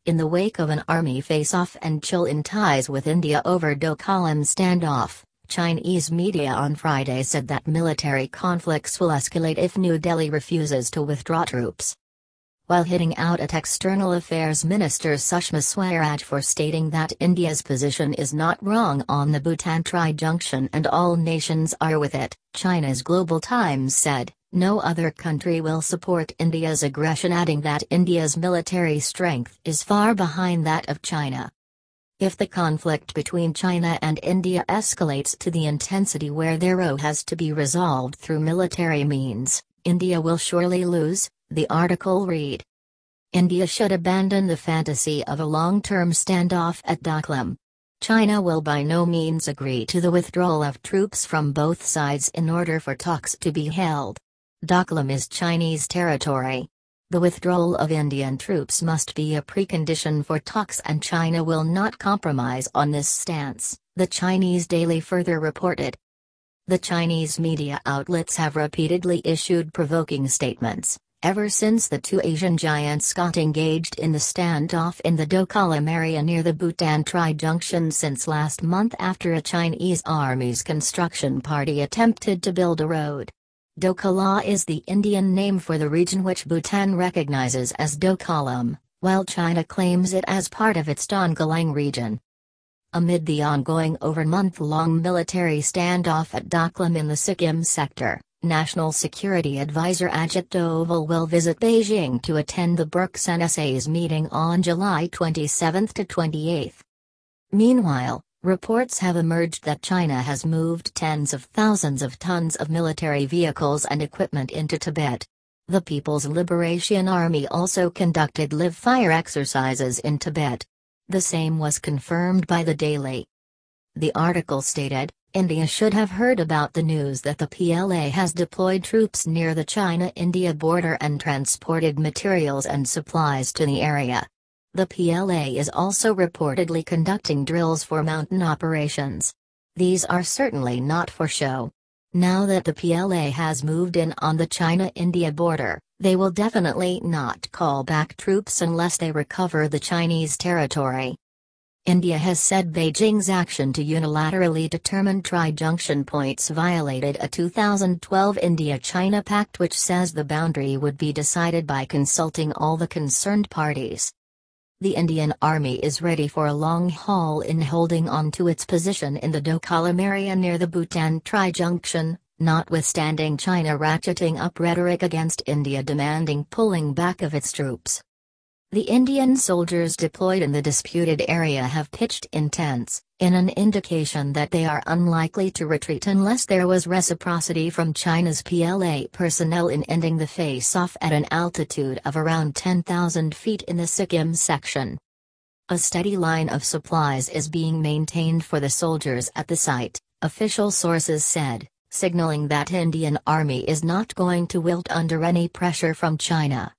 in the wake of an army face-off and chill in ties with India over Dokalam standoff. Chinese media on Friday said that military conflicts will escalate if New Delhi refuses to withdraw troops. While hitting out at External Affairs Minister Sushma Swaraj for stating that India's position is not wrong on the Bhutan tri-junction and all nations are with it, China's Global Times said, no other country will support India's aggression, adding that India's military strength is far behind that of China. If the conflict between China and India escalates to the intensity where there has to be resolved through military means, India will surely lose, the article read. India should abandon the fantasy of a long-term standoff at Dokalam. China will by no means agree to the withdrawal of troops from both sides in order for talks to be held. Dokalam is Chinese territory. The withdrawal of Indian troops must be a precondition for talks and China will not compromise on this stance, the Chinese Daily further reported. The Chinese media outlets have repeatedly issued provoking statements, ever since the two Asian giants got engaged in the standoff in the Dokalam area near the Bhutan tri-junction since last month after a Chinese Army's construction party attempted to build a road. Dokala is the Indian name for the region which Bhutan recognizes as Dokalam, while China claims it as part of its Dongalang region. Amid the ongoing over-month-long military standoff at Dokalam in the Sikkim sector, National Security Advisor Ajit Doval will visit Beijing to attend the BRICS NSA's meeting on July 27 to 28. Meanwhile, reports have emerged that China has moved tens of thousands of tons of military vehicles and equipment into Tibet. The People's Liberation Army also conducted live-fire exercises in Tibet. The same was confirmed by the Daily. The article stated, India should have heard about the news that the PLA has deployed troops near the China-India border and transported materials and supplies to the area. The PLA is also reportedly conducting drills for mountain operations. These are certainly not for show. Now that the PLA has moved in on the China-India border, they will definitely not call back troops unless they recover the Chinese territory. India has said Beijing's action to unilaterally determine tri-junction points violated a 2012 India-China pact which says the boundary would be decided by consulting all the concerned parties. The Indian Army is ready for a long haul in holding on to its position in the Dokalam area near the Bhutan tri-junction, notwithstanding China ratcheting up rhetoric against India demanding pulling back of its troops. The Indian soldiers deployed in the disputed area have pitched in tents, in an indication that they are unlikely to retreat unless there was reciprocity from China's PLA personnel in ending the face-off at an altitude of around 10,000 feet in the Sikkim section. A steady line of supplies is being maintained for the soldiers at the site, official sources said, signaling that Indian Army is not going to wilt under any pressure from China.